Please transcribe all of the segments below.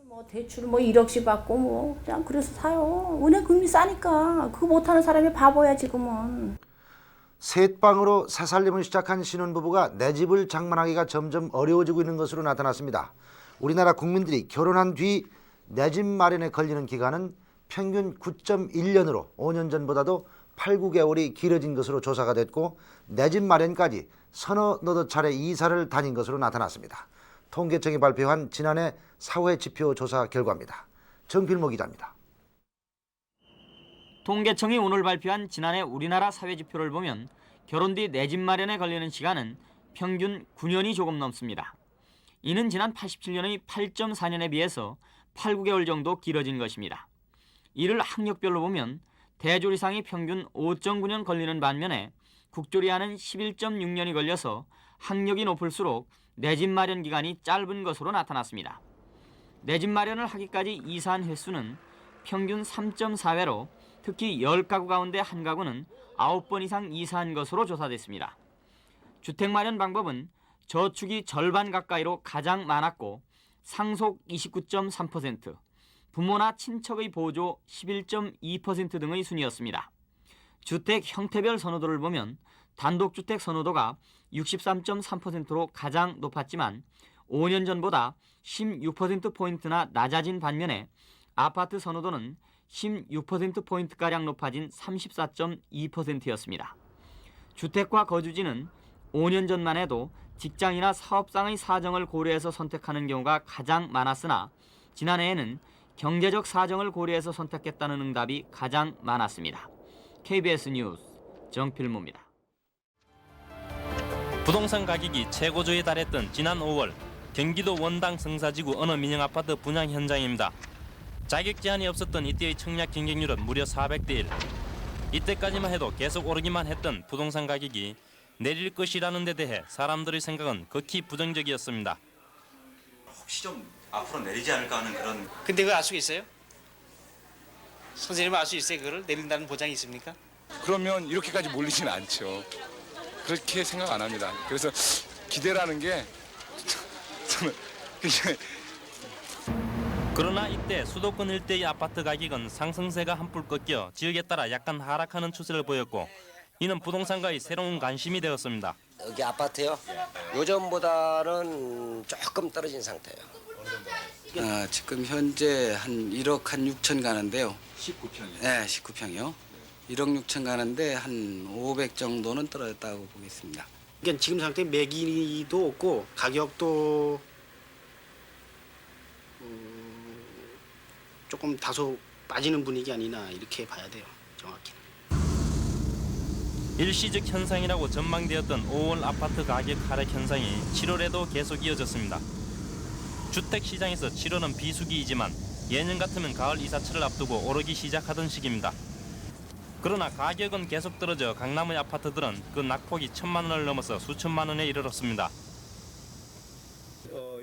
뭐 대출 뭐 1억씩 받고 뭐 그냥 그래서 사요. 은행 금리 싸니까 그거 못하는 사람이 바보야 지금은. 셋방으로 새살림을 시작한 신혼부부가 내 집을 장만하기가 점점 어려워지고 있는 것으로 나타났습니다. 우리나라 국민들이 결혼한 뒤 내 집 마련에 걸리는 기간은 평균 9.1년으로 5년 전보다도 8, 9개월이 길어진 것으로 조사가 됐고 내 집 마련까지 서너 차례 이사를 다닌 것으로 나타났습니다. 통계청이 발표한 지난해 사회지표 조사 결과입니다. 정필모 기자입니다. 통계청이 오늘 발표한 지난해 우리나라 사회지표를 보면 결혼 뒤 내 집 마련에 걸리는 시간은 평균 9년이 조금 넘습니다. 이는 지난 87년의 8.4년에 비해서 8, 9개월 정도 길어진 것입니다. 이를 학력별로 보면 대조리상이 평균 5.9년 걸리는 반면에 국조리하는 11.6년이 걸려서 학력이 높을수록 내 집 마련 기간이 짧은 것으로 나타났습니다. 내 집 마련을 하기까지 이사한 횟수는 평균 3.4회로 특히 10가구 가운데 한 가구는 9번 이상 이사한 것으로 조사됐습니다. 주택 마련 방법은 저축이 절반 가까이로 가장 많았고 상속 29.3%, 부모나 친척의 보조 11.2% 등의 순이었습니다. 주택 형태별 선호도를 보면 단독주택 선호도가 63.3%로 가장 높았지만 5년 전보다 16%포인트나 낮아진 반면에 아파트 선호도는 16%포인트가량 높아진 34.2%였습니다. 주택과 거주지는 5년 전만 해도 직장이나 사업상의 사정을 고려해서 선택하는 경우가 가장 많았으나 지난해에는 경제적 사정을 고려해서 선택했다는 응답이 가장 많았습니다. KBS 뉴스 정필모입니다. 부동산 가격이 최고조에 달했던 지난 5월 경기도 원당 성사지구 어느 민영아파트 분양 현장입니다. 자격 제한이 없었던 이때의 청약 경쟁률은 무려 400대 1. 이때까지만 해도 계속 오르기만 했던 부동산 가격이 내릴 것이라는 데 대해 사람들의 생각은 극히 부정적이었습니다. 혹시 좀 앞으로 내리지 않을까 하는 그런. 근데 그걸 알 수 있어요? 선생님은 알 수 있어요? 그걸 내린다는 보장이 있습니까? 그러면 이렇게까지 몰리지는 않죠. 그렇게 생각 안 합니다. 그래서 기대라는 게 저는 굉장히. 그러나 이때 수도권 일대의 아파트 가격은 상승세가 한풀 꺾여 지역에 따라 약간 하락하는 추세를 보였고 이는 부동산가의 새로운 관심이 되었습니다. 여기 아파트요? 요즘보다는 조금 떨어진 상태예요. 지금 현재 한 1억 한 6천 가는데요. 19평이요? 네, 19평이요. 1억 6천 가는데 한 500 정도는 떨어졌다고 보겠습니다. 그러니까 지금 상태 매기도 없고 가격도 조금 다소 빠지는 분위기 아니나 이렇게 봐야 돼요. 정확히. 일시적 현상이라고 전망되었던 5월 아파트 가격 하락 현상이 7월에도 계속 이어졌습니다. 주택시장에서 7월은 비수기이지만 예년 같으면 가을 이사철을 앞두고 오르기 시작하던 시기입니다. 그러나 가격은 계속 떨어져 강남의 아파트들은 그 낙폭이 1,000만 원을 넘어서 수천만 원에 이르렀습니다.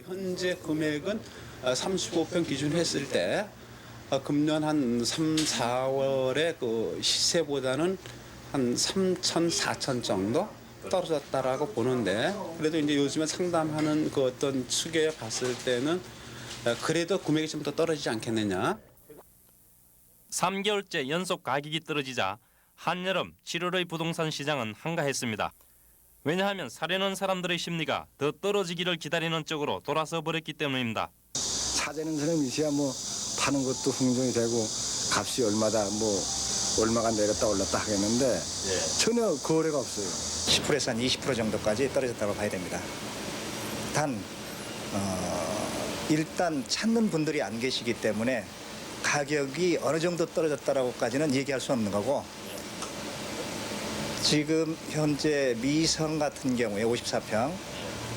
현재 금액은 35평 기준 했을 때 금년 한 3, 4월에 그 시세보다는 한 3천, 4천 정도 떨어졌다라고 보는데 그래도 이제 요즘에 상담하는 그 어떤 측에 봤을 때는 그래도 금액이 좀 더 떨어지지 않겠느냐. 3개월째 연속 가격이 떨어지자 한여름 7월의 부동산 시장은 한가했습니다. 왜냐하면 사려는 사람들의 심리가 더 떨어지기를 기다리는 쪽으로 돌아서 버렸기 때문입니다. 사재는 사람이 있어야 뭐 파는 것도 흥정이 되고 값이 얼마가 내렸다 올랐다 하겠는데 전혀 거래가 없어요. 10%에서 한 20% 정도까지 떨어졌다고 봐야 됩니다. 단 일단 찾는 분들이 안 계시기 때문에 가격이 어느 정도 떨어졌다라고까지는 얘기할 수 없는 거고 지금 현재 미성 같은 경우에 54평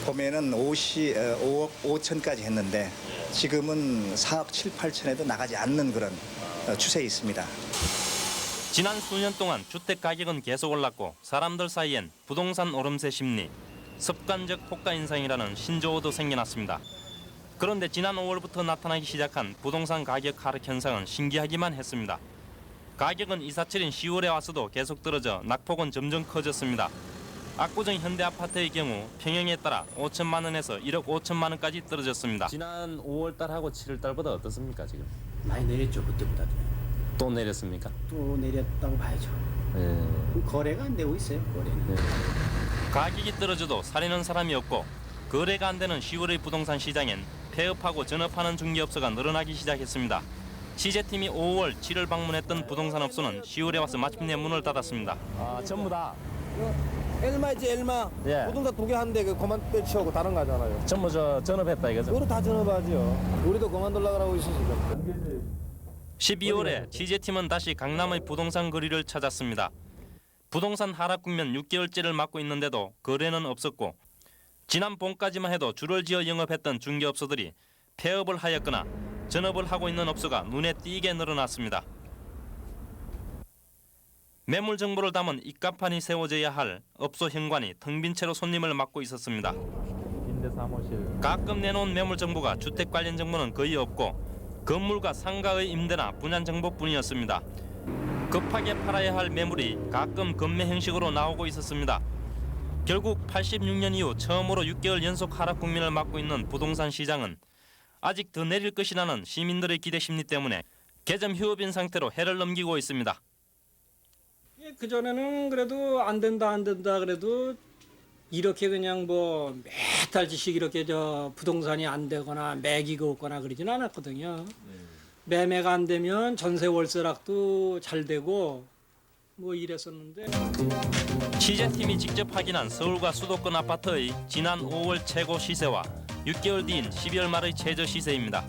보면은 5억 5천까지 했는데 지금은 4억 7, 8천에도 나가지 않는 그런 추세에 있습니다. 지난 수년 동안 주택 가격은 계속 올랐고 사람들 사이엔 부동산 오름세 심리, 습관적 호가 인상이라는 신조어도 생겨났습니다. 그런데 지난 5월부터 나타나기 시작한 부동산 가격 하락 현상은 신기하기만 했습니다. 가격은 이사철인 10월에 와서도 계속 떨어져 낙폭은 점점 커졌습니다. 압구정 현대아파트의 경우 평형에 따라 5천만 원에서 1억 5천만 원까지 떨어졌습니다. 지난 5월달하고 7월달보다 어떻습니까 지금? 많이 내렸죠 그때보다. 또 내렸습니까? 또 내렸다고 봐야죠. 거래가 안 되고 있어요. 거래는. 가격이 떨어져도 사려는 사람이 없고 거래가 안 되는 10월의 부동산 시장엔 폐업하고 전업하는 중개업소가 늘어나기 시작했습니다. 취재팀이 5월, 7월 방문했던 부동산 업소는 10월에 와서 마침내 문을 닫았습니다. 아 전부 다? 엘마지 엘마. 예. 부동산 두 개 한데 그 그만 빼치우고 다른 거 하잖아요. 전부 저 전업했다 이거죠? 우리 다 전업하죠. 우리도 그만둘라 그러고 있으시죠. 12월에 취재팀은 다시 강남의 부동산 거리를 찾았습니다. 부동산 하락 국면 6개월째를 맞고 있는데도 거래는 없었고 지난 봄까지만 해도 줄을 지어 영업했던 중개업소들이 폐업을 하였거나 전업을 하고 있는 업소가 눈에 띄게 늘어났습니다. 매물 정보를 담은 입간판이 세워져야 할 업소 현관이 텅 빈 채로 손님을 맞고 있었습니다. 임대 사무실. 가끔 내놓은 매물 정보가 주택 관련 정보는 거의 없고 건물과 상가의 임대나 분양 정보뿐이었습니다. 급하게 팔아야 할 매물이 가끔 건매 형식으로 나오고 있었습니다. 결국 86년 이후 처음으로 6개월 연속 하락 국면을 맞고 있는 부동산 시장은 아직 더 내릴 것이라는 시민들의 기대 심리 때문에 개점 휴업인 상태로 해를 넘기고 있습니다. 그전에는 그래도 안 된다 그래도 이렇게 그냥 뭐 매달씩 이렇게 저 부동산이 안 되거나 매기가 없거나 그러지는 않았거든요. 매매가 안 되면 전세 월세락도 잘 되고 뭐 이랬었는데. 취재팀이 직접 확인한 서울과 수도권 아파트의 지난 5월 최고 시세와 6개월 뒤인 12월 말의 최저 시세입니다.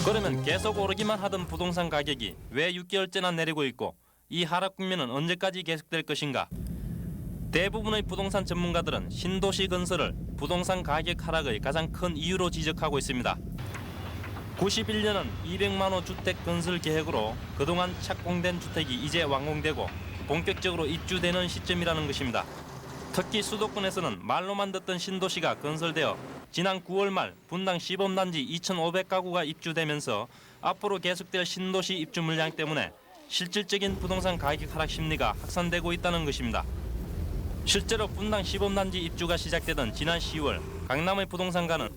그러면 계속 오르기만 하던 부동산 가격이 왜 6개월째나 내리고 있고 이 하락 국면은 언제까지 계속될 것인가? 대부분의 부동산 전문가들은 신도시 건설을 부동산 가격 하락의 가장 큰 이유로 지적하고 있습니다. 91년은 200만 호 주택 건설 계획으로 그동안 착공된 주택이 이제 완공되고 본격적으로 입주되는 시점이라는 것입니다. 특히 수도권에서는 말로만 듣던 신도시가 건설되어 지난 9월 말 분당 시범단지 2,500가구가 입주되면서 앞으로 계속될 신도시 입주 물량 때문에 실질적인 부동산 가격 하락 심리가 확산되고 있다는 것입니다. 실제로 분당 시범단지 입주가 시작되던 지난 10월 강남의 부동산가는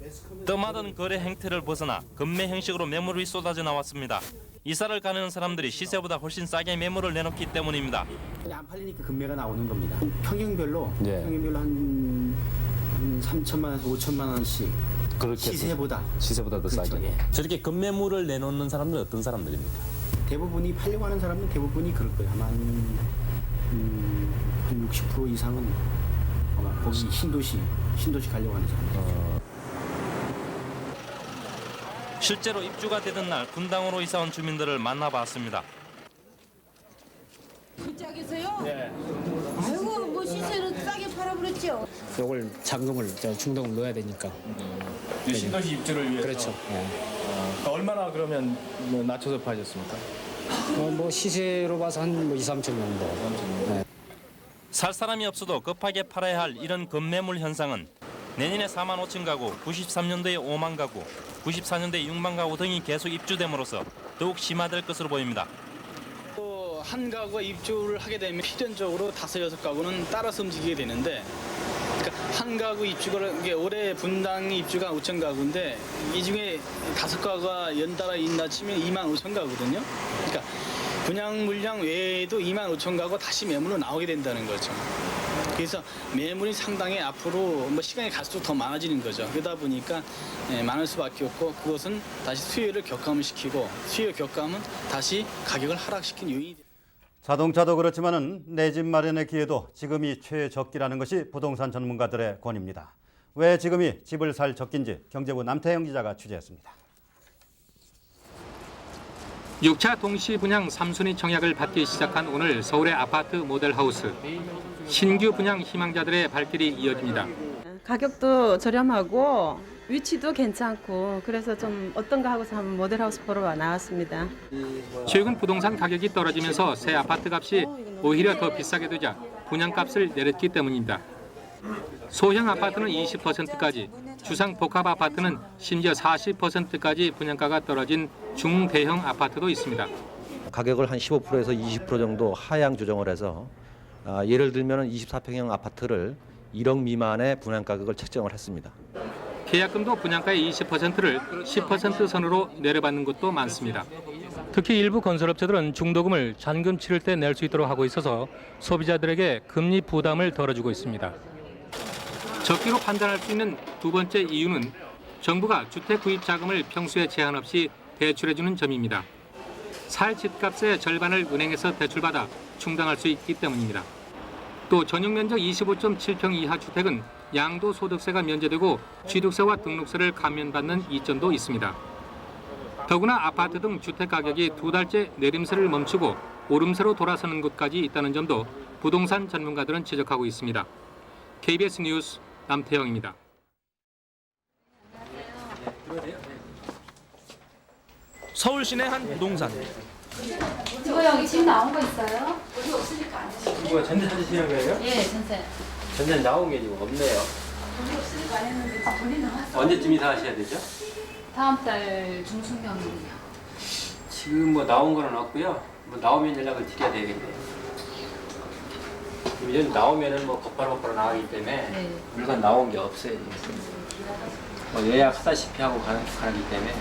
떠마던 거래 행태를 벗어나 금매 형식으로 매물이 쏟아져 나왔습니다. 이사를 가는 사람들이 시세보다 훨씬 싸게 매물을 내놓기 때문입니다. 안 팔리니까 금매가 나오는 겁니다. 평형별로 예. 평형별로 한 3천만 원에서 5천만 원씩 그렇게 시세보다 더 그렇죠, 싸게. 예. 저렇게 급매물을 내놓는 사람들은 어떤 사람들입니까? 대부분이 팔려고 하는 사람은 대부분이 그럴 거예요. 아마 한 60% 이상은 아마 거기 신도시 가려고 하는 사람들. 실제로 입주가 되던 날 분당으로 이사온 주민들을 만나봤습니다. 진짜겠어요? 네. 아이고 뭐 시세를 싸게 팔아버렸죠. 요걸 잔금을 중동을 넣어야 되니까. 신도시 입주를 위해서. 그렇죠. 얼마나 그러면 뭐 낮춰서 파셨습니까? 뭐 시세로 봐서 한 2, 3천 정도. 네. 살 사람이 없어도 급하게 팔아야 할 이런 급매물 현상은 내년에 4만 5천 가구, 93년도에 5만 가구, 94년도에 6만 가구 등이 계속 입주됨으로써 더욱 심화될 것으로 보입니다. 한 가구가 입주를 하게 되면 필연적으로 5, 6가구는 따라서 움직이게 되는데 그러니까 한 가구 입주가 이게 올해 분당 입주가 5천 가구인데 이 중에 5가구가 연달아 있나 치면 2만 5천 가구거든요. 그러니까 분양 물량 외에도 2만 5천 가구가 다시 매물로 나오게 된다는 거죠. 그래서 매물이 상당히 앞으로 뭐 시간이 갈수록 더 많아지는 거죠. 그러다 보니까 많을 수밖에 없고 그것은 다시 수요를 격감을 시키고 수요 격감은 다시 가격을 하락시키는 요인이 됩니다. 자동차도 그렇지만은 내 집 마련의 기회도 지금이 최적기라는 것이 부동산 전문가들의 권입니다. 왜 지금이 집을 살 적기인지 경제부 남태영 기자가 취재했습니다. 6차 동시 분양 3순위 청약을 받기 시작한 오늘 서울의 아파트 모델하우스. 신규 분양 희망자들의 발길이 이어집니다. 가격도 저렴하고 위치도 괜찮고 그래서 좀 어떤가 하고서 한번 모델하우스 보러 나왔습니다. 최근 부동산 가격이 떨어지면서 새 아파트 값이 오히려 더 비싸게 되자 분양값을 내렸기 때문입니다. 소형 아파트는 20%까지, 주상 복합 아파트는 심지어 40%까지 분양가가 떨어진 중대형 아파트도 있습니다. 가격을 한 15%에서 20% 정도 하향 조정을 해서 예를 들면 24평형 아파트를 1억 미만의 분양 가격을 책정을 했습니다. 계약금도 분양가의 20%를 10% 선으로 내려받는 곳도 많습니다. 특히 일부 건설업체들은 중도금을 잔금 치를 때 낼 수 있도록 하고 있어서 소비자들에게 금리 부담을 덜어주고 있습니다. 적기로 판단할 수 있는 두 번째 이유는 정부가 주택 구입 자금을 평소에 제한 없이 대출해주는 점입니다. 살 집값의 절반을 은행에서 대출받아 충당할 수 있기 때문입니다. 또 전용 면적 25.7평 이하 주택은 양도소득세가 면제되고 취득세와 등록세를 감면받는 이점도 있습니다. 더구나 아파트 등 주택 가격이 2달째 내림세를 멈추고 오름세로 돌아서는 곳까지 있다는 점도 부동산 전문가들은 지적하고 있습니다. KBS 뉴스 남태영입니다. 서울 시내 한 부동산. 이거 여기 지금 나온 거 있어요? 여기 없으니까 안 해요. 이거 전세 찾으시는 거예요? 예, 전세. 전세 나온 게 지금 없네요. 여기 없으니까 안 했는데 돈이 나왔어. 언제쯤 이사하셔야 되죠? 다음 달 중순경이요. 지금 뭐 나온 거는 없고요. 뭐 나오면 연락을 드려야 되겠네요. 요즘 나오면은 뭐 곧바로 나가기 때문에 네. 물건 나온 게 없어요. 지금. 뭐 예약하다시피 하고 가기 때문에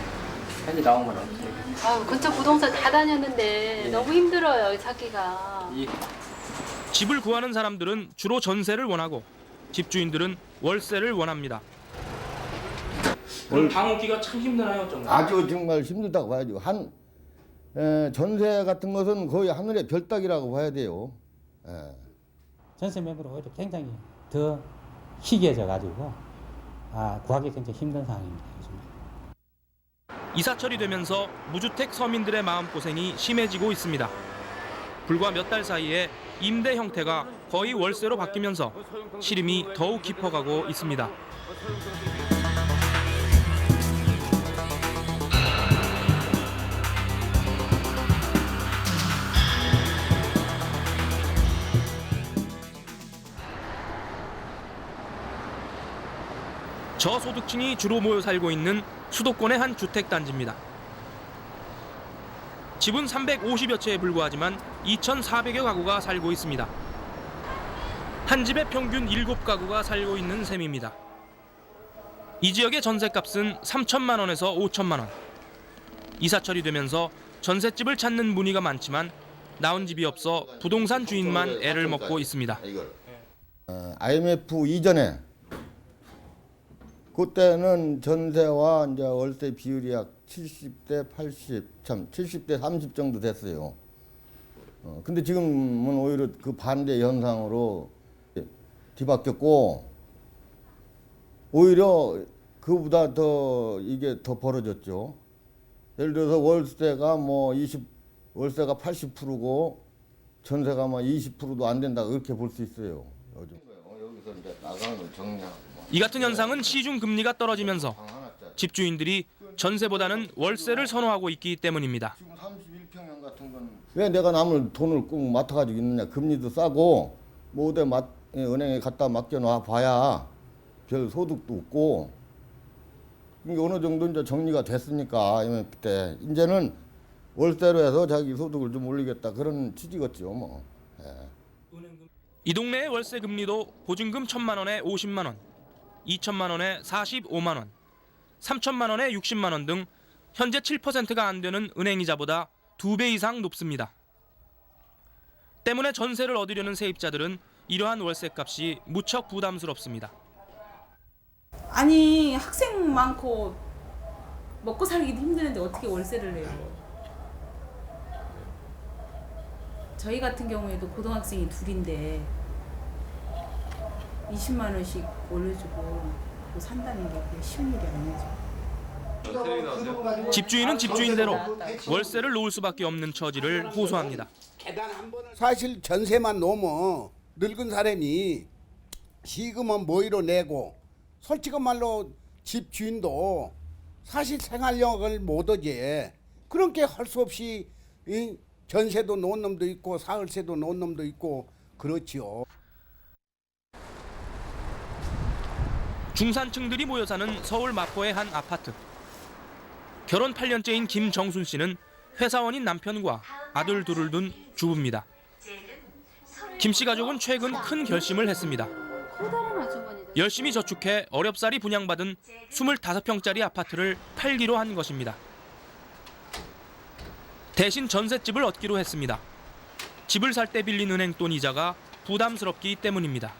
현재 나온 건 없어요. 아유, 근처 부동산 다 다녔는데 네. 너무 힘들어요, 찾기가. 집을 구하는 사람들은 주로 전세를 원하고 집주인들은 월세를 원합니다. 그럼 방어기가 참 힘드나요? 좀? 아주 정말 힘들다고 봐야죠. 전세 같은 것은 거의 하늘의 별 따기라고 봐야 돼요. 전세 매물이 오히려 굉장히 더 희귀해져 가지고 구하기 굉장히 힘든 상황입니다. 요즘. 이사철이 되면서 무주택 서민들의 마음고생이 심해지고 있습니다. 불과 몇 달 사이에 임대 형태가 거의 월세로 바뀌면서 시름이 더욱 깊어가고 있습니다. 저소득층이 주로 모여 살고 있는 수도권의 한 주택단지입니다. 집은 350여 채에 불과하지만 2,400여 가구가 살고 있습니다. 한 집에 평균 7가구가 살고 있는 셈입니다. 이 지역의 전셋값은 3천만 원에서 5천만 원. 이사철이 되면서 전셋집을 찾는 문의가 많지만 나온 집이 없어 부동산 주인만 애를 먹고 있습니다. IMF 이전에 그때는 전세와 이제 월세 비율이 약 70대 80, 70대 30 정도 됐어요. 근데 지금은 오히려 그 반대 현상으로 뒤바뀌었고, 오히려 그보다 더 이게 더 벌어졌죠. 예를 들어서 월세가 월세가 80%고 전세가 20%도 안 된다, 그렇게 볼 수 있어요. 요즘. 여기서 이제 나가는 걸 정리하고. 이 같은 현상은 시중 금리가 떨어지면서 집주인들이 전세보다는 월세를 선호하고 있기 때문입니다. 왜 내가 남을 돈을 꼭 맡아가지고 있느냐. 금리도 싸고 어디 은행에 갖다 맡겨놔 봐야 별 소득도 없고. 그러니까 어느 정도 이제 정리가 됐으니까 IMF 때 이제는 월세로 해서 자기 소득을 좀 올리겠다, 그런 취지겠죠. 이 동네의 월세 금리도 보증금 1,000만 원에 50만 원, 2천만 원에 45만 원, 3천만 원에 60만 원 등 현재 7%가 안 되는 은행이자보다 2배 이상 높습니다. 때문에 전세를 얻으려는 세입자들은 이러한 월세값이 무척 부담스럽습니다. 아니 학생 많고 먹고 살기도 힘드는데 어떻게 월세를 내요? 저희 같은 경우에도 고등학생이 둘인데 20만 원씩 올려주고 산다는 게 그게 쉬운 일이 아니죠. 집주인은 집주인대로 월세를 놓을 수밖에 없는 처지를 호소합니다. 사실 전세만 놓으면 늙은 사람이 시금은 모이로 내고 솔직한 말로 집주인도 사실 생활력을 못 얻지. 그렇게 할 수 없이 전세도 놓은 놈도 있고 사흘세도 놓은 놈도 있고 그렇지요. 중산층들이 모여 사는 서울 마포의 한 아파트. 결혼 8년째인 김정순 씨는 회사원인 남편과 아들 둘을 둔 주부입니다. 김 씨 가족은 최근 큰 결심을 했습니다. 열심히 저축해 어렵사리 분양받은 25평짜리 아파트를 팔기로 한 것입니다. 대신 전셋집을 얻기로 했습니다. 집을 살 때 빌린 은행 돈 이자가 부담스럽기 때문입니다.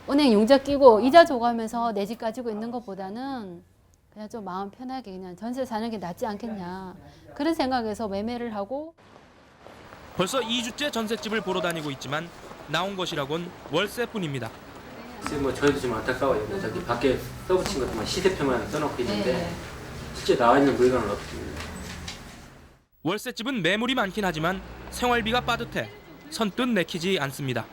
은행 용적 끼고 이자 줘가면서 내 집 가지고 있는 것보다는 그냥 좀 마음 편하게 그냥 전세 사는 게 낫지 않겠냐. 그런 생각에서 매매를 하고. 벌써 2주째 전셋집을 보러 다니고 있지만 나온 것이라곤 월세뿐입니다. 뭐 저희도 좀 안타까워요. 저기 밖에 써붙인 것만 시세표만 써놓고 있는데 실제 나와 있는 물건은 없습니다. 월세집은 매물이 많긴 하지만 생활비가 빠듯해 선뜻 내키지 않습니다.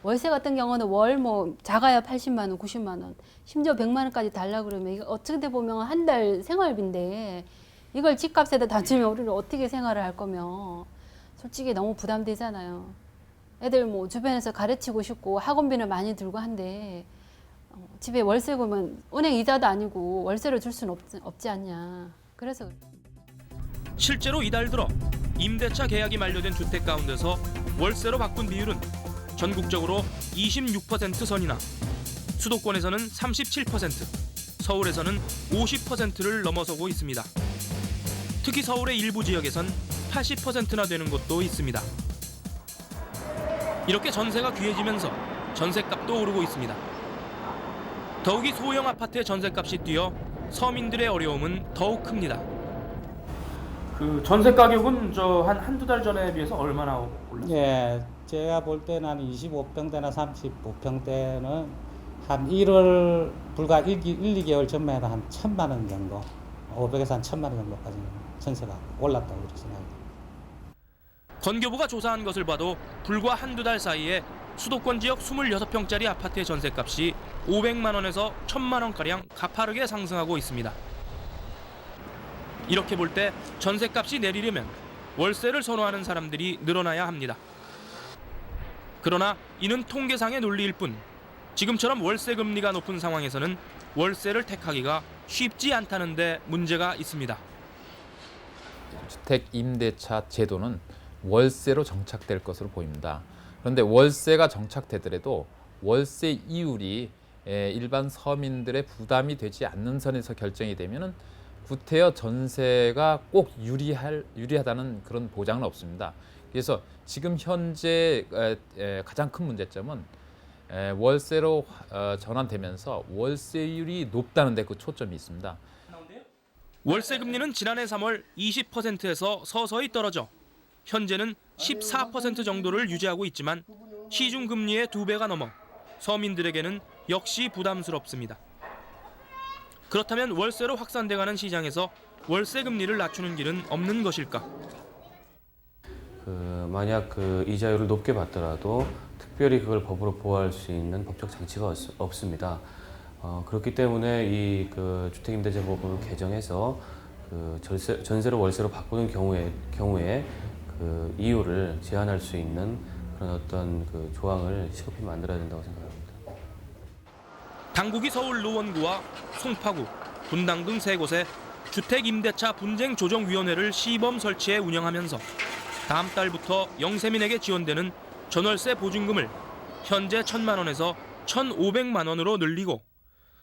월세 같은 경우는 월 뭐 작아야 80만 원, 90만 원, 심지어 100만 원까지 달라 그러면 이거 어떻게 보면 한 달 생활비인데 이걸 집값에다 다 주면 우리는 어떻게 생활을 할 거면 솔직히 너무 부담되잖아요. 애들 뭐 주변에서 가르치고 싶고 학원비는 많이 들고 한데 집에 월세 보면 은행 이자도 아니고 월세를 줄 수는 없지 않냐. 그래서 실제로 이달 들어 임대차 계약이 만료된 주택 가운데서 월세로 바꾼 비율은 전국적으로 26% 선이나 수도권에서는 37%, 서울에서는 50%를 넘어서고 있습니다. 특히 서울의 일부 지역에선 80%나 되는 곳도 있습니다. 이렇게 전세가 귀해지면서 전셋값도 오르고 있습니다. 더욱이 소형 아파트의 전셋값이 뛰어 서민들의 어려움은 더욱 큽니다. 그 전세 가격은 한두 달 전에 비해서 얼마나 올랐어요? 예, 제가 볼 때는 한 25평대나 35평대는 한 1월 불과 1, 2개월 전만 해도 한 1,000만 원 정도, 500에서 한 1,000만 원 정도까지 전세가 올랐다고 이렇게 생각합니다. 건교부가 조사한 것을 봐도 불과 한두 달 사이에 수도권 지역 26평짜리 아파트의 전셋값이 500만 원에서 1,000만 원가량 가파르게 상승하고 있습니다. 이렇게 볼 때 전셋값이 내리려면 월세를 선호하는 사람들이 늘어나야 합니다. 그러나 이는 통계상의 논리일 뿐 지금처럼 월세 금리가 높은 상황에서는 월세를 택하기가 쉽지 않다는 데 문제가 있습니다. 주택 임대차 제도는 월세로 정착될 것으로 보입니다. 그런데 월세가 정착되더라도 월세 이율이 일반 서민들의 부담이 되지 않는 선에서 결정이 되면은 구태여 전세가 꼭 유리하다는 그런 보장은 없습니다. 그래서 지금 현재 가장 큰 문제점은 월세로 전환되면서 월세율이 높다는 데 그 초점이 있습니다. 월세 금리는 지난해 3월 20%에서 서서히 떨어져 현재는 14% 정도를 유지하고 있지만 시중 금리의 2배가 넘어 서민들에게는 역시 부담스럽습니다. 그렇다면 월세로 확산돼가는 시장에서 월세 금리를 낮추는 길은 없는 것일까? 만약 이자율을 높게 받더라도 특별히 그걸 법으로 보호할 수 있는 법적 장치가 없습니다. 그렇기 때문에 이 주택임대제법을 개정해서 전세로 월세로 바꾸는 경우에 이유를 제한할 수 있는 그런 어떤 조항을 시급히 만들어야 된다고 생각합니다. 당국이 서울 노원구와 송파구, 분당 등 3곳에 주택임대차 분쟁조정위원회를 시범 설치해 운영하면서 다음 달부터 영세민에게 지원되는 전월세 보증금을 현재 1,000만 원에서 1,500만 원으로 늘리고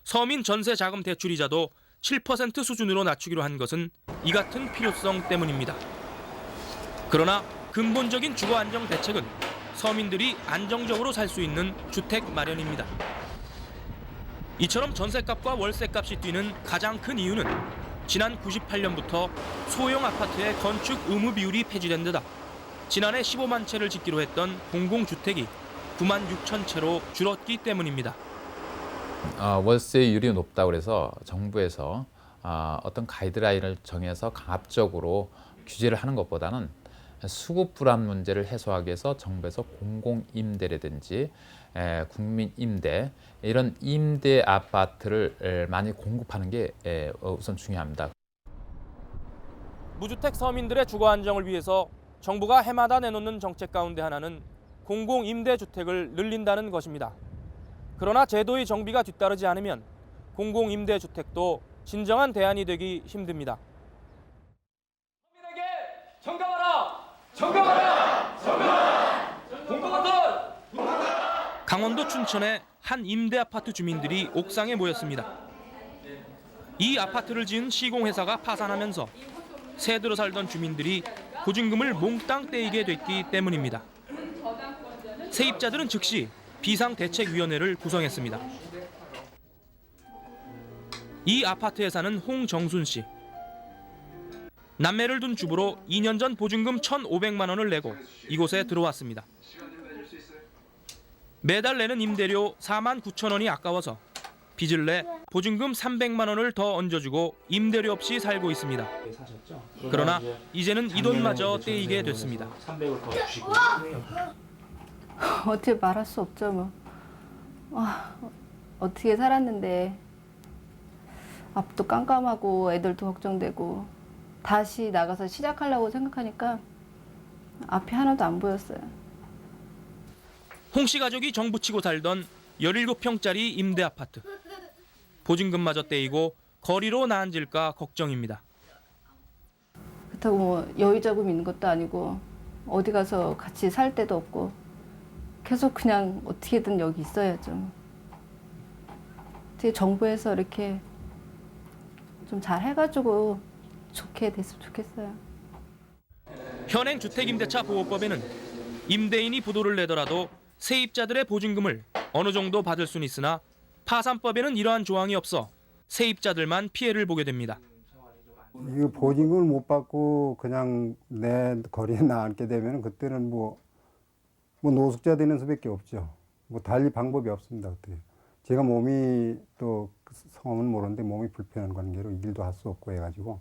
서민 전세 자금 대출 이자도 7% 수준으로 낮추기로 한 것은 이 같은 필요성 때문입니다. 그러나 근본적인 주거 안정 대책은 서민들이 안정적으로 살 수 있는 주택 마련입니다. 이처럼 전세값과 월세값이 뛰는 가장 큰 이유는 지난 98년부터 소형 아파트의 건축 의무 비율이 폐지된 데다 지난해 15만 채를 짓기로 했던 공공주택이 9만 6천 채로 줄었기 때문입니다. 월세율이 높다고 해서 정부에서 어떤 가이드라인을 정해서 강압적으로 규제를 하는 것보다는 수급 불안 문제를 해소하기 위해서 정부에서 공공임대라든지 국민임대 이런 임대 아파트를 많이 공급하는 게 우선 중요합니다. 무주택 서민들의 주거 안정을 위해서 정부가 해마다 내놓는 정책 가운데 하나는 공공임대주택을 늘린다는 것입니다. 그러나 제도의 정비가 뒤따르지 않으면 공공임대주택도 진정한 대안이 되기 힘듭니다. 서민에게 정당하라! 정당하라! 정당하라! 공공어떤! 강원도 춘천의 한 임대아파트 주민들이 옥상에 모였습니다. 이 아파트를 지은 시공회사가 파산하면서 새들어 살던 주민들이 보증금을 몽땅 떼이게 됐기 때문입니다. 세입자들은 즉시 비상대책위원회를 구성했습니다. 이 아파트에 사는 홍정순 씨. 남매를 둔 주부로 2년 전 보증금 1,500만 원을 내고 이곳에 들어왔습니다. 매달 내는 임대료 4만 9천 원이 아까워서 빚을 내 보증금 300만 원을 더 얹어주고 임대료 없이 살고 있습니다. 그러나 이제는 이 돈마저 떼이게 됐습니다. 300을 더 주시고. 어떻게 말할 수 없죠 뭐. 어떻게 살았는데 앞도 깜깜하고 애들도 걱정되고 다시 나가서 시작하려고 생각하니까 앞이 하나도 안 보였어요. 홍 씨 가족이 정부치고 살던 17평짜리 임대 아파트. 보증금마저 떼이고 거리로 나앉을까 걱정입니다. 그렇다고 뭐 여유자금 있는 것도 아니고 어디 가서 같이 살 데도 없고 계속 그냥 어떻게든 여기 있어야죠. 어떻게 정부에서 이렇게 좀 잘 해가지고 좋게 됐으면 좋겠어요. 현행 주택임대차 보호법에는 임대인이 부도를 내더라도 세입자들의 보증금을 어느 정도 받을 수는 있으나 파산법에는 이러한 조항이 없어 세입자들만 피해를 보게 됩니다. 이 보증금을 못 받고 그냥 내 거리에 나앉게 되면 그때는 뭐 노숙자 되는 수밖에 없죠. 뭐 달리 방법이 없습니다. 그때 제가 몸이 또 성함은 모르는데 몸이 불편한 관계로 일도 할 수 없고 해가지고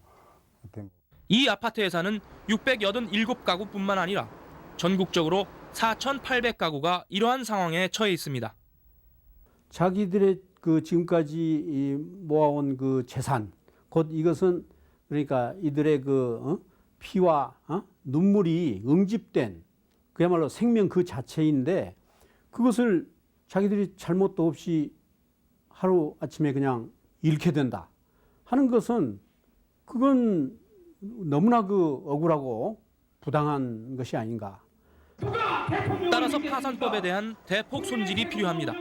그때 이 아파트에 사는 687가구뿐만 아니라 전국적으로 4,800가구가 이러한 상황에 처해 있습니다. 자기들의 그 지금까지 모아온 그 재산, 곧 이것은 그러니까 이들의 그 피와 눈물이 응집된 그야말로 생명 그 자체인데 그것을 자기들이 잘못도 없이 하루 아침에 그냥 잃게 된다 하는 것은 그건 너무나 그 억울하고 부당한 것이 아닌가. 따라서 파산법에 대한 대폭 손질이 필요합니다.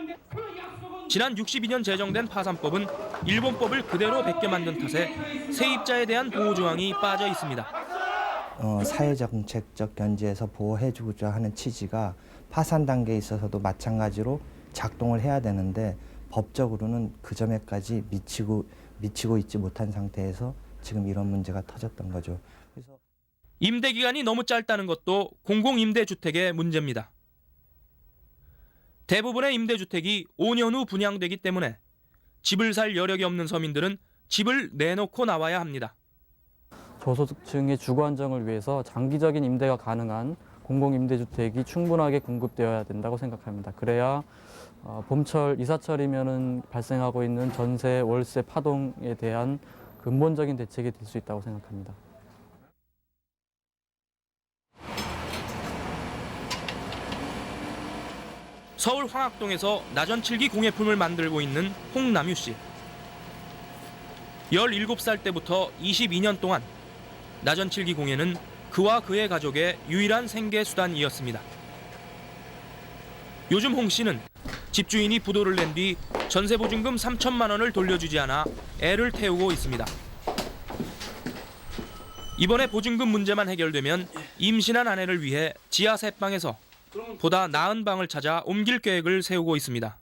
지난 62년 제정된 파산법은 일본법을 그대로 베껴 만든 탓에 세입자에 대한 보호 조항이 빠져 있습니다. 사회정책적 견지에서 보호해주고자 하는 취지가 파산 단계에 있어서도 마찬가지로 작동을 해야 되는데 법적으로는 그 점에까지 미치고 있지 못한 상태에서 지금 이런 문제가 터졌던 거죠. 그래서 임대 기간이 너무 짧다는 것도 공공임대주택의 문제입니다. 대부분의 임대주택이 5년 후 분양되기 때문에 집을 살 여력이 없는 서민들은 집을 내놓고 나와야 합니다. 저소득층의 주거 안정을 위해서 장기적인 임대가 가능한 공공임대주택이 충분하게 공급되어야 된다고 생각합니다. 그래야 봄철, 이사철이면은 발생하고 있는 전세, 월세 파동에 대한 근본적인 대책이 될 수 있다고 생각합니다. 서울 황학동에서 나전칠기 공예품을 만들고 있는 홍남유 씨. 17살 때부터 22년 동안 나전칠기 공예는 그와 그의 가족의 유일한 생계 수단이었습니다. 요즘 홍 씨는 집주인이 부도를 낸 뒤 전세 보증금 3천만 원을 돌려주지 않아 애를 태우고 있습니다. 이번에 보증금 문제만 해결되면 임신한 아내를 위해 지하 새 방에서 보다 나은 방을 찾아 옮길 계획을 세우고 있습니다.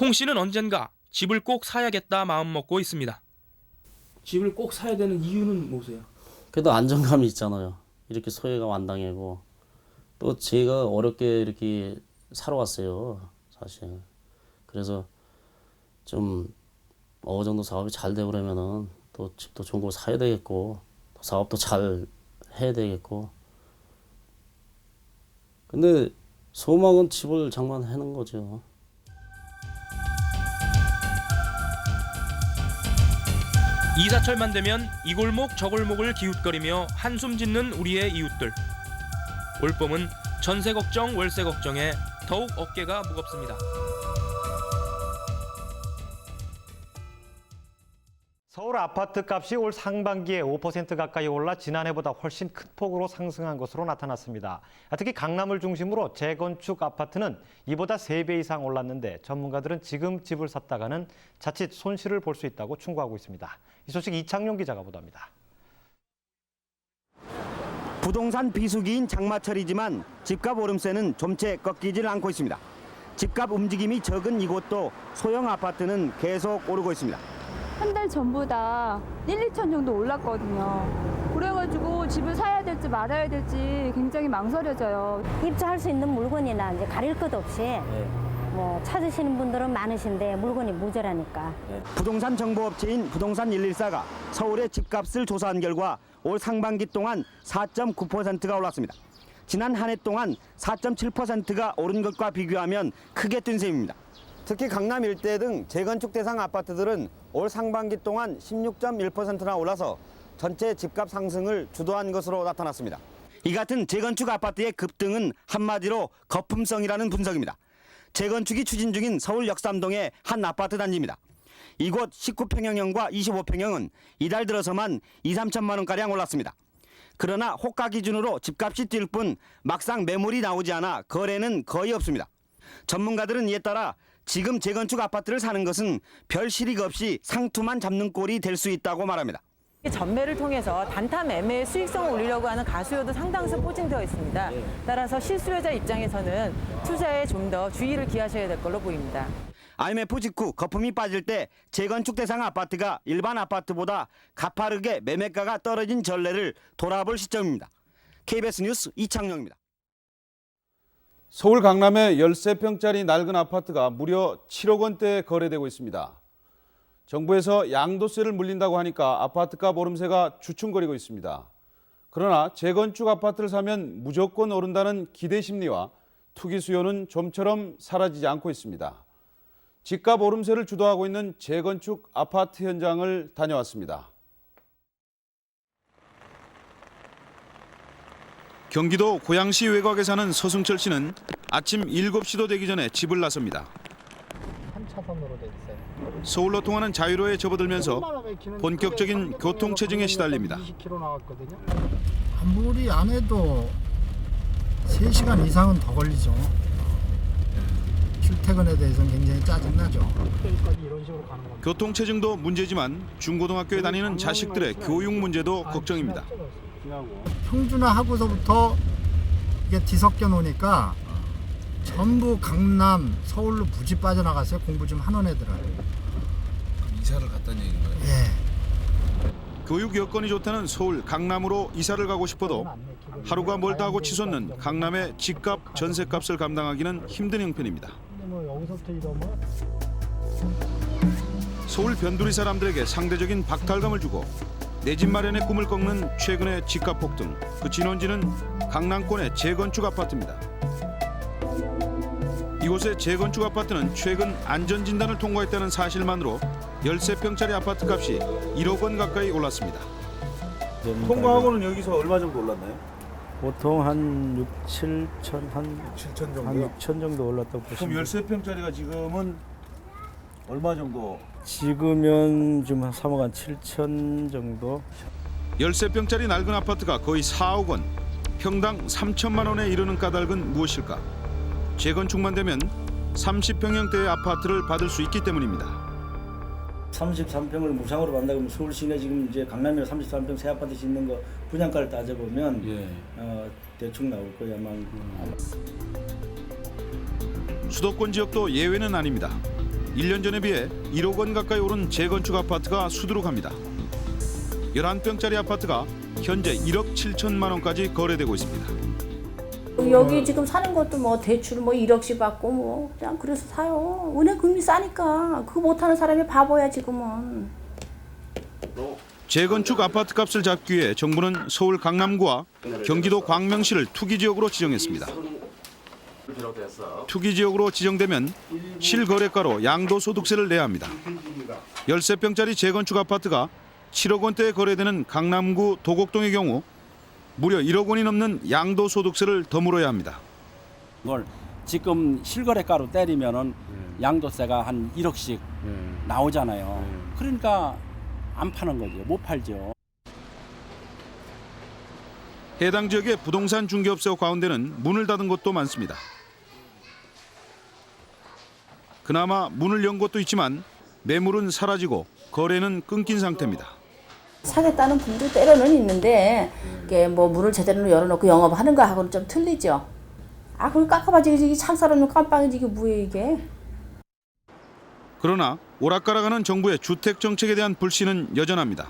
홍 씨는 언젠가 집을 꼭 사야겠다 마음먹고 있습니다. 집을 꼭 사야 되는 이유는 뭐세요? 그래도 안정감이 있잖아요. 이렇게 소외감 안 당하고 또 제가 어렵게 이렇게 살아왔어요, 사실. 그래서 좀 어느 정도 사업이 잘 되고 그러면은 또 집도 좋은 거 사야 되겠고 또 사업도 잘 해야 되겠고. 근데 소망은 집을 장만하는 거죠. 이사철만 되면 이 골목 저 골목을 기웃거리며 한숨 짓는 우리의 이웃들. 올봄은 전세 걱정, 월세 걱정에 더욱 어깨가 무겁습니다. 서울 아파트 값이 올 상반기에 5% 가까이 올라 지난해보다 훨씬 큰 폭으로 상승한 것으로 나타났습니다. 특히 강남을 중심으로 재건축 아파트는 이보다 3배 이상 올랐는데 전문가들은 지금 집을 샀다가는 자칫 손실을 볼 수 있다고 충고하고 있습니다. 이 소식 이창용 기자가 보도합니다. 부동산 비수기인 장마철이지만 집값 오름세는 좀채 꺾이질 않고 있습니다. 집값 움직임이 적은 이곳도 소형 아파트는 계속 오르고 있습니다. 한 달 전보다 1, 2천 정도 올랐거든요. 그래가지고 집을 사야 될지 말아야 될지 굉장히 망설여져요. 입주할 수 있는 물건이나 이제 가릴 것 없이 뭐 찾으시는 분들은 많으신데 물건이 모자라니까. 부동산 정보업체인 부동산 114가 서울의 집값을 조사한 결과 올 상반기 동안 4.9%가 올랐습니다. 지난 한 해 동안 4.7%가 오른 것과 비교하면 크게 뛴 셈입니다. 특히 강남 일대 등 재건축 대상 아파트들은 올 상반기 동안 16.1%나 올라서 전체 집값 상승을 주도한 것으로 나타났습니다. 이 같은 재건축 아파트의 급등은 한마디로 거품성이라는 분석입니다. 재건축이 추진 중인 서울 역삼동의 한 아파트 단지입니다. 이곳 19평형과 25평형은 이달 들어서만 2, 3천만 원가량 올랐습니다. 그러나 호가 기준으로 집값이 뛸 뿐 막상 매물이 나오지 않아 거래는 거의 없습니다. 전문가들은 이에 따라 지금 재건축 아파트를 사는 것은 별 실익 없이 상투만 잡는 꼴이 될 수 있다고 말합니다. 전매를 통해서 단타 매매의 수익성을 올리려고 하는 가수요도 상당수 포진되어 있습니다. 따라서 실수요자 입장에서는 투자에 좀 더 주의를 기하셔야 될 걸로 보입니다. IMF 직후 거품이 빠질 때 재건축 대상 아파트가 일반 아파트보다 가파르게 매매가가 떨어진 전례를 돌아볼 시점입니다. KBS 뉴스 이창영입니다. 서울 강남의 13평짜리 낡은 아파트가 무려 7억 원대에 거래되고 있습니다. 정부에서 양도세를 물린다고 하니까 아파트값 오름세가 주춤거리고 있습니다. 그러나 재건축 아파트를 사면 무조건 오른다는 기대 심리와 투기 수요는 좀처럼 사라지지 않고 있습니다. 집값 오름세를 주도하고 있는 재건축 아파트 현장을 다녀왔습니다. 경기도 고양시 외곽에 사는 서승철 씨는 아침 7시도 되기 전에 집을 나섭니다. 한 차선으로 돼 있어요. 서울로 통하는 자유로에 접어들면서 본격적인 교통체증에 시달립니다. 20km 나왔거든요. 아무리 안 해도 3시간 이상은 더 걸리죠. 출퇴근에 대해서는 굉장히 짜증나죠. 이런 식으로 가는 겁니다. 교통체증도 문제지만 중고등학교에 다니는 자식들의 교육 문제도 걱정입니다. 평준화하고서부터 이게 뒤섞여 놓으니까 전부 강남, 서울로 무지 빠져나갔어요. 공부 좀 하는 애들은. 이사를 갔다는 얘기인가요? 예. 교육 여건이 좋다는 서울 강남으로 이사를 가고 싶어도 하루가 멀다 하고 치솟는 강남의 집값, 전세값을 감당하기는 힘든 형편입니다. 여기서부터 이러면 서울 변두리 사람들에게 상대적인 박탈감을 주고 내 집 마련의 꿈을 꺾는 최근의 집값 폭등. 그 진원지는 강남권의 재건축 아파트입니다. 이곳의 재건축 아파트는 최근 안전진단을 통과했다는 사실만으로 13평짜리 아파트 값이 1억 원 가까이 올랐습니다. 통과하고는 여기서 얼마 정도 올랐나요? 보통 한 6, 7천, 한 7천 정도요? 한 6천 정도 올랐다고 보시면 그럼 13평짜리가 지금은 얼마 정도? 지금은 좀 한 3억 한 7천 정도. 13평짜리 낡은 아파트가 거의 4억 원, 평당 3천만 원에 이르는 까닭은 무엇일까? 재건축만 되면 30평형대의 아파트를 받을 수 있기 때문입니다. 33평을 무상으로 받는다 그러면 서울 시내 지금 이제 강남에 33평 새 아파트 짓는 거 분양가를 따져보면 대충 나올 거야 아마. 수도권 지역도 예외는 아닙니다. 1년 전에 비해 1억 원 가까이 오른 재건축 아파트가 수두룩합니다. 11평짜리 아파트가 현재 1억 7천만 원까지 거래되고 있습니다. 여기 지금 사는 것도 뭐 대출 뭐 1억씩 받고 뭐 그냥 그래서 사요. 은행 금리 싸니까 그거 못하는 사람이 바보야 지금은. 재건축 아파트 값을 잡기 위해 정부는 서울 강남구와 경기도 광명시를 투기지역으로 지정했습니다. 투기지역으로 지정되면 실거래가로 양도소득세를 내야 합니다. 13평짜리 재건축 아파트가 7억 원대에 거래되는 강남구 도곡동의 경우 무려 1억 원이 넘는 양도소득세를 더 물어야 합니다. 이걸 지금 실거래가로 때리면은 양도세가 한 1억씩 나오잖아요. 그러니까 안 파는 거죠. 못 팔죠. 해당 지역의 부동산 중개업소 가운데는 문을 닫은 곳도 많습니다. 그나마 문을 연 곳도 있지만 매물은 사라지고 거래는 끊긴 상태입니다. 사겠다는 분도 때로는 있는데 이게 뭐 문을 제대로 열어놓고 영업하는 거하고는 좀 틀리죠. 아 그걸 깎아봐지 이게 창살없는 깜빵이지 이게 뭐예요 이게. 그러나 오락가락하는 정부의 주택 정책에 대한 불신은 여전합니다.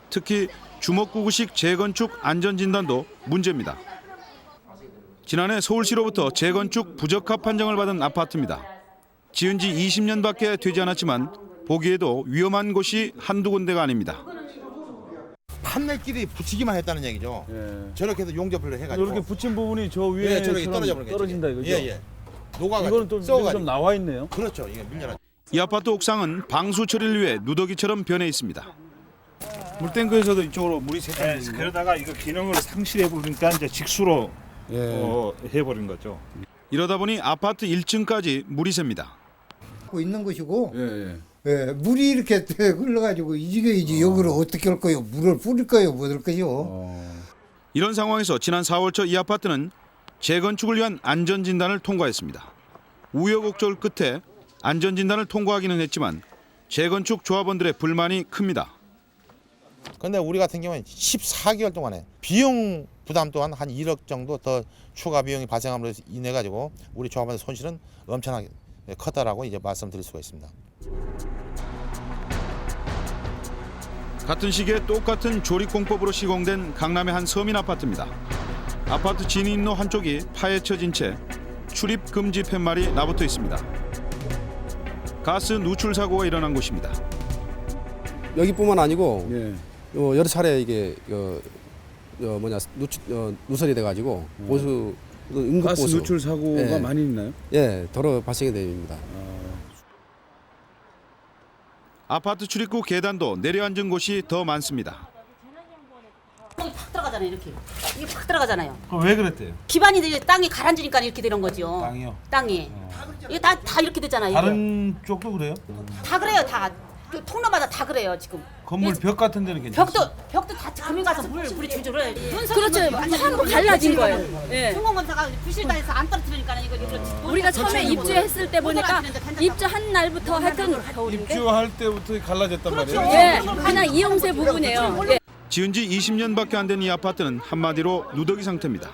특히 주먹구구식 재건축 안전진단도 문제입니다. 지난해 서울시로부터 재건축 부적합 판정을 받은 아파트입니다. 지은 지 20년밖에 되지 않았지만 보기에도 위험한 곳이 한두 군데가 아닙니다. 판넬끼리 붙이기만 했다는 얘기죠. 저렇게 해서 용접을 해가지고 이렇게 붙인 부분이 저 위에 저렇게 떨어진다 이거죠? 예. 녹아가지고 이거는 또 썩어가지고. 좀 나와 있네요. 그렇죠. 이게 밀려나. 이 아파트 옥상은 방수 처리를 위해 누더기처럼 변해 있습니다. 물탱크에서도 이쪽으로 물이 새까요. 그러다가 이거 기능을 상실해 버리니까 이제 직수로 해버린 거죠. 이러다 보니 아파트 1층까지 물이 셉니다. 있는 것이고 물이 이렇게 흘러가지고 이게 여기를 어떻게 할 거요? 물을 뿌릴 거요? 못 할 거요? 이런 상황에서 지난 4월 초 이 아파트는 재건축을 위한 안전진단을 통과했습니다. 우여곡절 끝에 안전진단을 통과하기는 했지만 재건축 조합원들의 불만이 큽니다. 근데 우리 같은 경우는 14개월 동안에 비용 부담 또한 한 1억 정도 더 추가 비용이 발생함으로 인해 가지고 우리 조합원의 손실은 엄청나게 컸다라고 이제 말씀드릴 수가 있습니다. 같은 시기에 똑같은 조립공법으로 시공된 강남의 한 서민 아파트입니다. 아파트 진입로 한쪽이 파헤쳐진 채 출입 금지 팻말이 나붙어 있습니다. 가스 누출 사고가 일어난 곳입니다. 여기뿐만 아니고 여러 차례 이게 누설이 돼가지고 보수 응급 가스 보수 누출 사고가 많이 있나요? 도로 발생이 됩니다. 아파트 출입구 계단도 내려앉은 곳이 더 많습니다. 팍 들어가잖아요 이렇게. 이게 팍 들어가잖아요. 왜 그랬대요? 기반이 이제 땅이 가라앉으니까 이렇게 되는 거죠. 땅이요? 땅이. 이게 다 이렇게 되잖아요. 다른 쪽도 그래요? 다 그래요 다. 그 통로마다 다 그래요 지금. 건물 벽 같은 데는 괜찮아요? 벽도 다 금이 가서 물이 줄줄 흘러요. 그렇죠. 한번 갈라진 거예요. 예. 중공검사가 부실다해서 안 떨어뜨리니까 이거 우리가 처음에 입주했을 때 보니까 입주한 날부터 하여튼 겨울인데. 입주할 때부터 갈라졌단 말이에요? 예, 그냥 이용세 부분이에요. 예. 지은 지 20년밖에 안 된 이 아파트는 한마디로 누더기 상태입니다.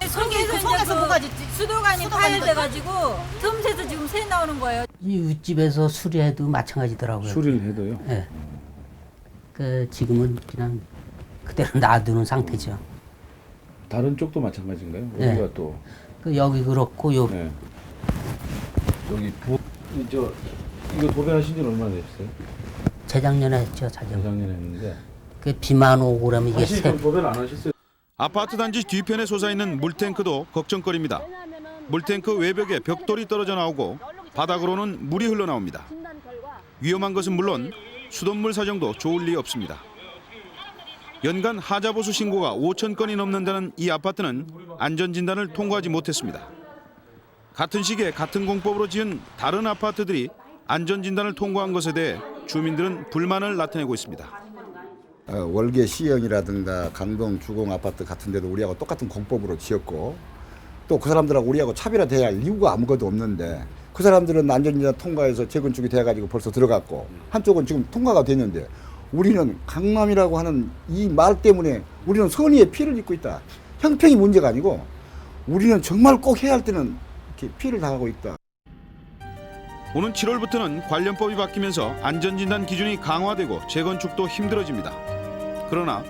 속에서 뭐가 수도관이 파열돼가지고 틈새도 지금 새 나오는 거예요. 이 윗집에서 수리해도 마찬가지더라고요. 수리를 해도요? 네. 그 지금은 그냥 그대로 놔두는 상태죠. 다른 쪽도 마찬가지인가요? 네. 여기가 또 그 여기 그렇고 요 여기 이거 도배하신 지 얼마나 되셨어요? 재작년에 했죠, 재작년에 했는데. 그 비만 오고 그러면 이게 다시 도배를 안 하셨어요? 아파트 단지 뒤편에 솟아있는 물탱크도 걱정거리입니다. 물탱크 외벽에 벽돌이 떨어져 나오고 바닥으로는 물이 흘러나옵니다. 위험한 것은 물론 수돗물 사정도 좋을 리 없습니다. 연간 하자보수 신고가 5천 건이 넘는다는 이 아파트는 안전진단을 통과하지 못했습니다. 같은 시기에 같은 공법으로 지은 다른 아파트들이 안전진단을 통과한 것에 대해 주민들은 불만을 나타내고 있습니다. 월계 C형이라든가 강동 주공 아파트 같은 데도 우리하고 똑같은 공법으로 지었고 또 그 사람들하고 우리하고 차별화돼야 할 이유가 아무것도 없는데 그 사람들은 안전진단 통과해서 재건축이 돼가지고 벌써 들어갔고 한쪽은 지금 통과가 됐는데 우리는 강남이라고 하는 이 말 때문에 우리는 선의의 피해를 입고 있다. 형평이 문제가 아니고 우리는 정말 꼭 해야 할 때는 이렇게 피해를 당하고 있다. 오는 7월부터는 관련법이 바뀌면서 안전진단 기준이 강화되고 재건축도 힘들어집니다. 그러나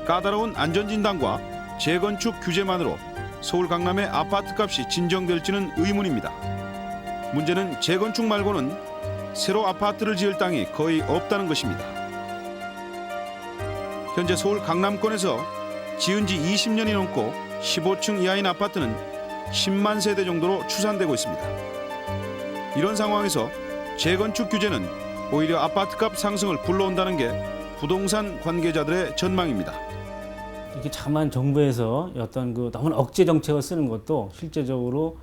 까다로운 안전진단과 재건축 규제만으로 서울 강남의 아파트값이 진정될지는 의문입니다. 문제는 재건축 말고는 새로 아파트를 지을 땅이 거의 없다는 것입니다. 현재 서울 강남권에서 지은 지 20년이 넘고 15층 이하인 아파트는 10만 세대 정도로 추산되고 있습니다. 이런 상황에서 재건축 규제는 오히려 아파트값 상승을 불러온다는 게 부동산 관계자들의 전망입니다. 이게 자만 정부에서 어떤 그 너무 억제 정책을 쓰는 것도 실제적으로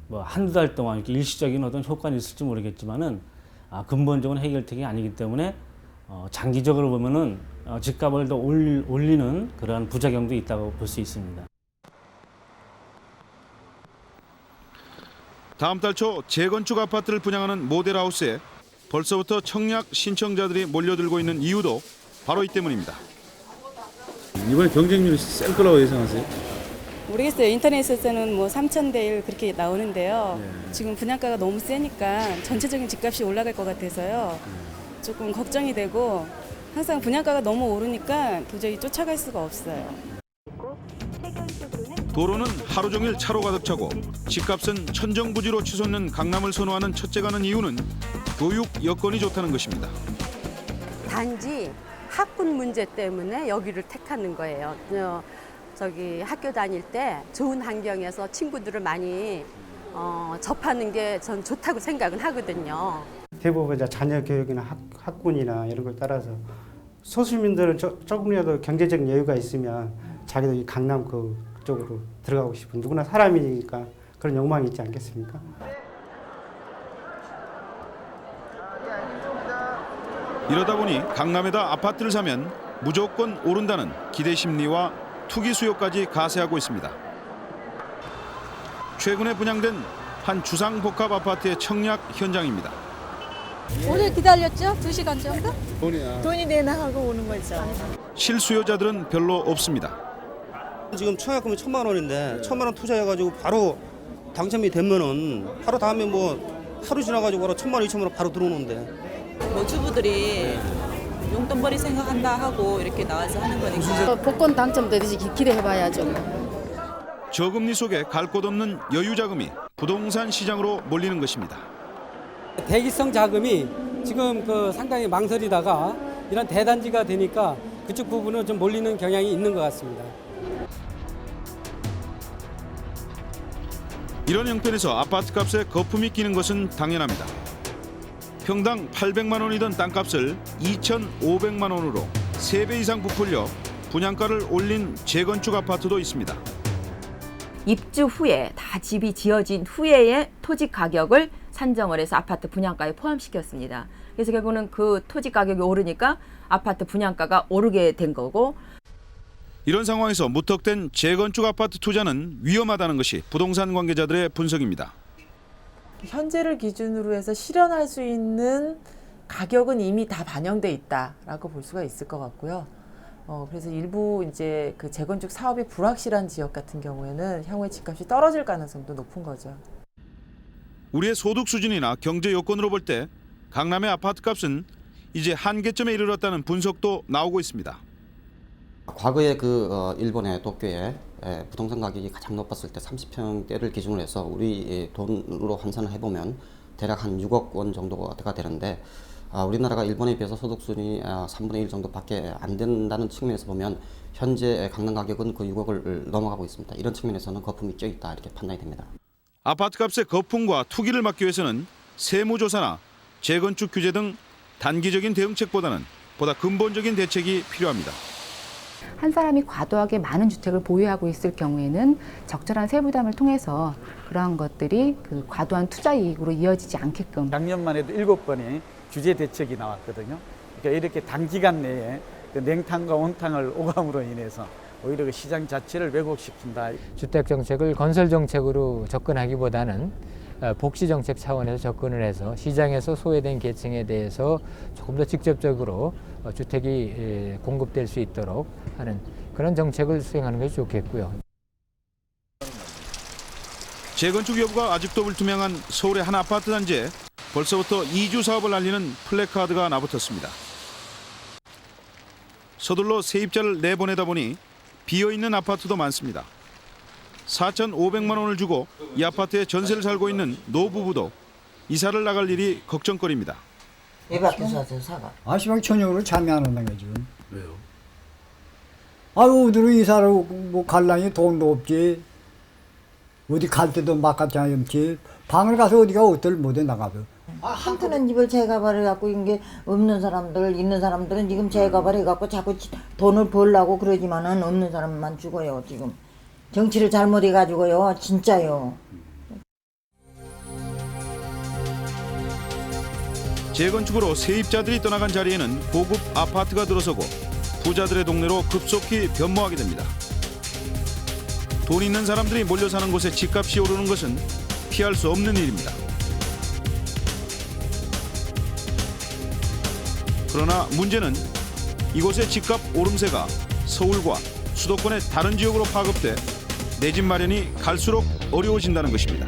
뭐 한두 달 동안 이렇게 일시적인 어떤 효과는 있을지 모르겠지만은 근본적인 해결책이 아니기 때문에 장기적으로 보면은 집값을 더 올리는 그러한 부작용도 있다고 볼 수 있습니다. 다음 달 초 재건축 아파트를 분양하는 모델하우스에 벌써부터 청약 신청자들이 몰려들고 있는 이유도 바로 이 때문입니다. 이번에 경쟁률이 셀 거라고 예상하세요? 모르겠어요. 인터넷에서는 뭐 3,000대 1 그렇게 나오는데요. 지금 분양가가 너무 세니까 전체적인 집값이 올라갈 것 같아서요. 조금 걱정이 되고 항상 분양가가 너무 오르니까 도저히 쫓아갈 수가 없어요. 도로는 하루 종일 차로 가득 차고 집값은 천정부지로 치솟는 강남을 선호하는 첫째가는 이유는 교육 여건이 좋다는 것입니다. 단지 학군 문제 때문에 여기를 택하는 거예요. 저기 학교 다닐 때 좋은 환경에서 친구들을 많이 접하는 게 전 좋다고 생각은 하거든요. 대부분 자녀 교육이나 학군이나 이런 걸 따라서 소수민들은 조금이라도 경제적 여유가 있으면 자기도 이 강남 그쪽으로 들어가고 싶은 누구나 사람이니까 그런 욕망이 있지 않겠습니까? 이러다 보니 강남에다 아파트를 사면 무조건 오른다는 기대 심리와 투기 수요까지 가세하고 있습니다. 최근에 분양된 한 주상복합 아파트의 청약 현장입니다. 오래 기다렸죠? 2시간 정도? 돈이 내나가고 오는 거죠. 실수요자들은 별로 없습니다. 지금 청약금이 1,000만 원인데 1,000만 원 투자해가지고 바로 당첨이 되면은 바로 다음에 뭐 하루 지나가지고 바로 1,000만 원, 2,000만 원 바로 들어오는데. 뭐 주부들이 용돈벌이 생각한다 하고 이렇게 나와서 하는 거니까. 복권 당첨되듯이 기대해봐야죠. 저금리 속에 갈 곳 없는 여유 자금이 부동산 시장으로 몰리는 것입니다. 대기성 자금이 지금 상당히 망설이다가 이런 대단지가 되니까 그쪽 부분은 좀 몰리는 경향이 있는 것 같습니다. 이런 형편에서 아파트값에 거품이 끼는 것은 당연합니다. 평당 800만 원이던 땅값을 2,500만 원으로 3배 이상 부풀려 분양가를 올린 재건축 아파트도 있습니다. 입주 후에 다 집이 지어진 후에의 토지 가격을 산정을 해서 아파트 분양가에 포함시켰습니다. 그래서 결국은 그 토지 가격이 오르니까 아파트 분양가가 오르게 된 거고. 이런 상황에서 무턱댄 재건축 아파트 투자는 위험하다는 것이 부동산 관계자들의 분석입니다. 현재를 기준으로 해서 실현할 수 있는 가격은 이미 다 반영돼 있다라고 볼 수가 있을 것 같고요. 그래서 일부 이제 그 재건축 사업이 불확실한 지역 같은 경우에는 향후에 집값이 떨어질 가능성도 높은 거죠. 우리의 소득 수준이나 경제 여건으로 볼 때 강남의 아파트값은 이제 한계점에 이르렀다는 분석도 나오고 있습니다. 과거에 일본의 도쿄에 부동산 가격이 가장 높았을 때 30평대를 기준으로 해서 우리 돈으로 환산을 해보면 대략 한 6억 원 정도가 되는데 우리나라가 일본에 비해서 소득 수준이 3분의 1 정도밖에 안 된다는 측면에서 보면 현재 강남 가격은 그 6억을 넘어가고 있습니다. 이런 측면에서는 거품이 껴있다 이렇게 판단이 됩니다. 아파트값의 거품과 투기를 막기 위해서는 세무조사나 재건축 규제 등 단기적인 대응책보다는 보다 근본적인 대책이 필요합니다. 한 사람이 과도하게 많은 주택을 보유하고 있을 경우에는 적절한 세부담을 통해서 그러한 것들이 과도한 투자 이익으로 이어지지 않게끔. 작년만 해도 7번의 규제 대책이 나왔거든요. 그러니까 이렇게 단기간 내에 냉탕과 온탕을 오감으로 인해서 오히려 그 시장 자체를 왜곡시킨다. 주택 정책을 건설 정책으로 접근하기보다는 복지 정책 차원에서 접근을 해서 시장에서 소외된 계층에 대해서 조금 더 직접적으로 주택이 공급될 수 있도록 하는 그런 정책을 수행하는 것이 좋겠고요. 재건축 여부가 아직도 불투명한 서울의 한 아파트 단지에 벌써부터 이주 사업을 알리는 플래카드가 나붙었습니다. 서둘러 세입자를 내보내다 보니 비어있는 아파트도 많습니다. 4,500만 원을 주고 이 아파트에 전세를 살고 있는 노부부도 이사를 나갈 일이 걱정거리입니다. 왜 밖에서 와서 사가? 아시방 저녁으로 잠이 안 온다는 거지. 왜요? 아유, 어디로 이사를 뭐 갈라니 돈도 없지. 어디 갈 때도 막같이 없지. 방을 가서 어디가 어떨 못해 나가서. 한편은 집을 재개발해 갖고 이게 없는 사람들, 있는 사람들은 지금 재개발해 갖고 자꾸 돈을 벌려고 그러지만은 없는 사람만 죽어요 지금. 정치를 잘못해 가지고요, 진짜요. 재건축으로 세입자들이 떠나간 자리에는 고급 아파트가 들어서고 부자들의 동네로 급속히 변모하게 됩니다. 돈 있는 사람들이 몰려 사는 곳에 집값이 오르는 것은 피할 수 없는 일입니다. 그러나 문제는 이곳의 집값 오름세가 서울과 수도권의 다른 지역으로 파급돼 내 집 마련이 갈수록 어려워진다는 것입니다.